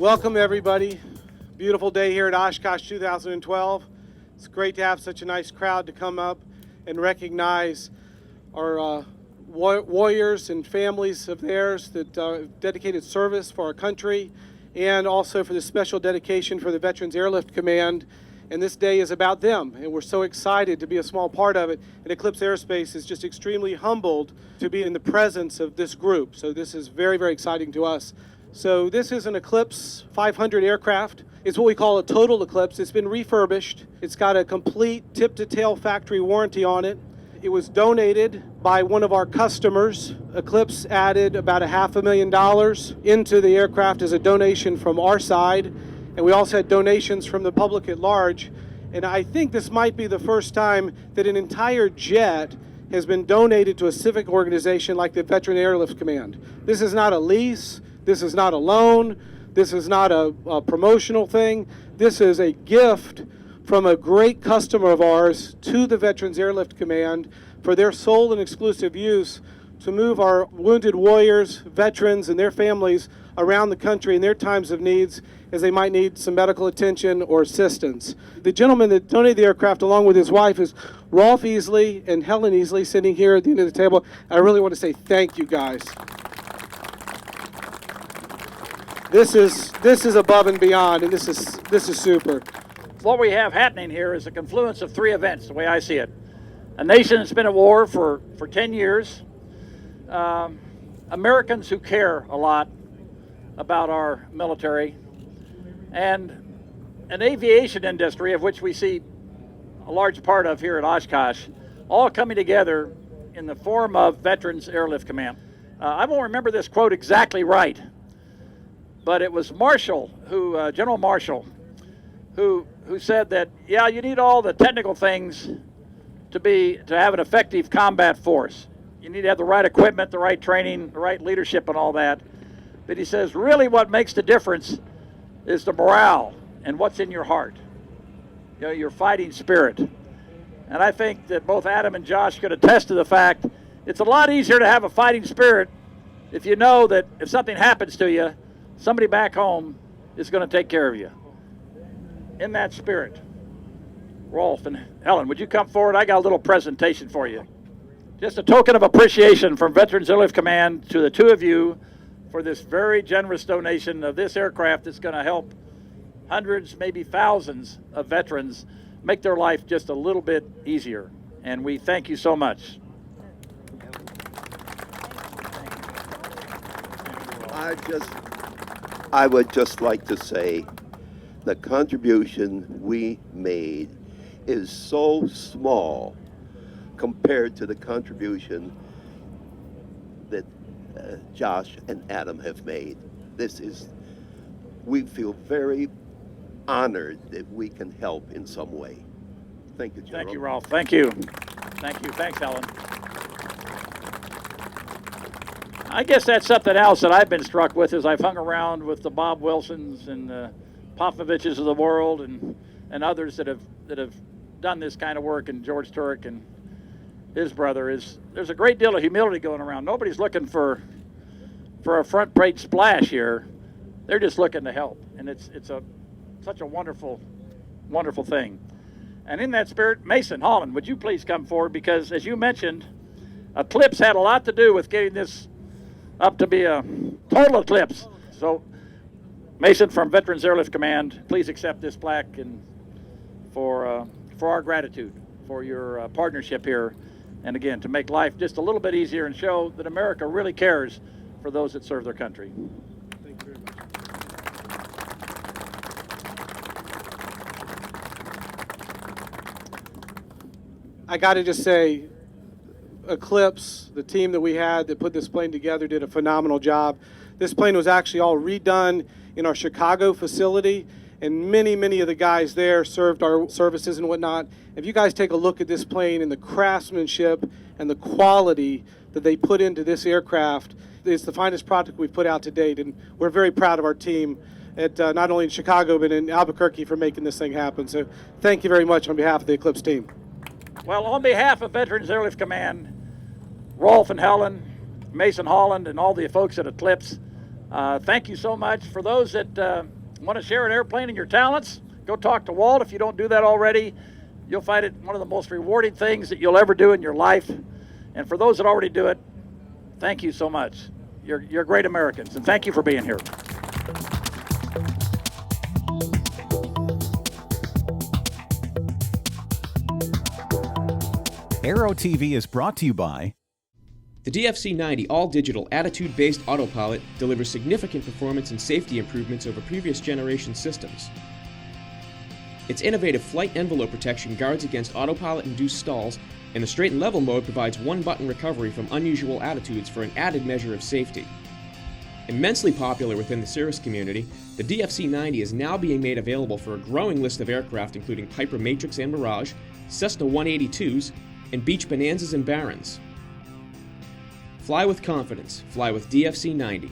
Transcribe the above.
Welcome everybody. Beautiful day here at Oshkosh 2012. It's great to have such a nice crowd to come up and recognize our warriors and families of theirs that dedicated service for our country, and also for the special dedication for the Veterans Airlift Command. And this day is about them, and we're so excited to be a small part of it. And Eclipse Aerospace is just extremely humbled to be in the presence of this group. So this is very, very exciting to us. So this is an Eclipse 500 aircraft. It's what we call a total Eclipse. It's been refurbished. It's got a complete tip-to-tail factory warranty on it. It was donated by one of our customers. Eclipse added about $500,000 into the aircraft as a donation from our side. And we also had donations from the public at large. And I think this might be the first time that an entire jet has been donated to a civic organization like the Veterans Airlift Command. This is not a lease. This is not a loan. This is not a promotional thing. This is a gift from a great customer of ours to the Veterans Airlift Command for their sole and exclusive use to move our wounded warriors, veterans, and their families around the country in their times of needs as they might need some medical attention or assistance. The gentleman that donated the aircraft along with his wife is Rolf Easley and Helen Easley, sitting here at the end of the table. I really want to say thank you guys. This is above and beyond, and this is super. What we have happening here is a confluence of three events, the way I see it. A nation that's been at war for 10 years, Americans who care a lot about our military, and an aviation industry of which we see a large part of here at Oshkosh, all coming together in the form of Veterans Airlift Command. I won't remember this quote exactly right, but it was Marshall, General Marshall, who said that, yeah, you need all the technical things to have an effective combat force. You need to have the right equipment, the right training, the right leadership, and all that. But he says, really what makes the difference is the morale and what's in your heart, your fighting spirit. And I think that both Adam and Josh could attest to the fact it's a lot easier to have a fighting spirit if you know that if something happens to you, somebody back home is going to take care of you. In that spirit, Rolf and Helen, would you come forward? I got a little presentation for you. Just a token of appreciation from Veterans Airlift Command to the two of you for this very generous donation of this aircraft that's going to help hundreds, maybe thousands of veterans make their life just a little bit easier. And we thank you so much. I would just like to say the contribution we made is so small compared to the contribution that Josh and Adam have made. We feel very honored that we can help in some way. Thank you, General. Thank you, Rolf. Thank you. Thank you. Thanks, Helen. I guess that's something else that I've been struck with as I've hung around with the Bob Wilsons and the Popoviches of the world and others that have done this kind of work, and George Turek and his brother, is there's a great deal of humility going around. Nobody's looking for a front page splash here. They're just looking to help, and it's such a wonderful, wonderful thing. And in that spirit, Mason Holland, would you please come forward, because as you mentioned, Eclipse had a lot to do with getting this up to be a total Eclipse. So Mason from Veterans Airlift Command, please accept this plaque and for our gratitude for your partnership here, and again, to make life just a little bit easier and show that America really cares for those that serve their country. Thank you very much. I got to just say, Eclipse, the team that we had that put this plane together, did a phenomenal job. This plane was actually all redone in our Chicago facility, and many of the guys there served our services and whatnot. If you guys take a look at this plane and the craftsmanship and the quality that they put into this aircraft, it's the finest product we've put out to date, and we're very proud of our team at not only in Chicago but in Albuquerque for making this thing happen. So thank you very much on behalf of the Eclipse team. Well, on behalf of Veterans Airlift Command, Rolf and Helen, Mason Holland, and all the folks at Eclipse, thank you so much. For those that Want to share an airplane and your talents? Go talk to Walt. If you don't do that already, you'll find it one of the most rewarding things that you'll ever do in your life. And for those that already do it, thank you so much. You're great Americans, and thank you for being here. Aero-TV is brought to you by The DFC-90 all-digital attitude-based autopilot delivers significant performance and safety improvements over previous generation systems. Its innovative flight envelope protection guards against autopilot-induced stalls, and the straight and level mode provides one-button recovery from unusual attitudes for an added measure of safety. Immensely popular within the cirrus community, the DFC-90 is now being made available for a growing list of aircraft including Piper Matrix and Mirage, Cessna 182s, and Beech Bonanzas and Barons. Fly with confidence. Fly with DFC-90.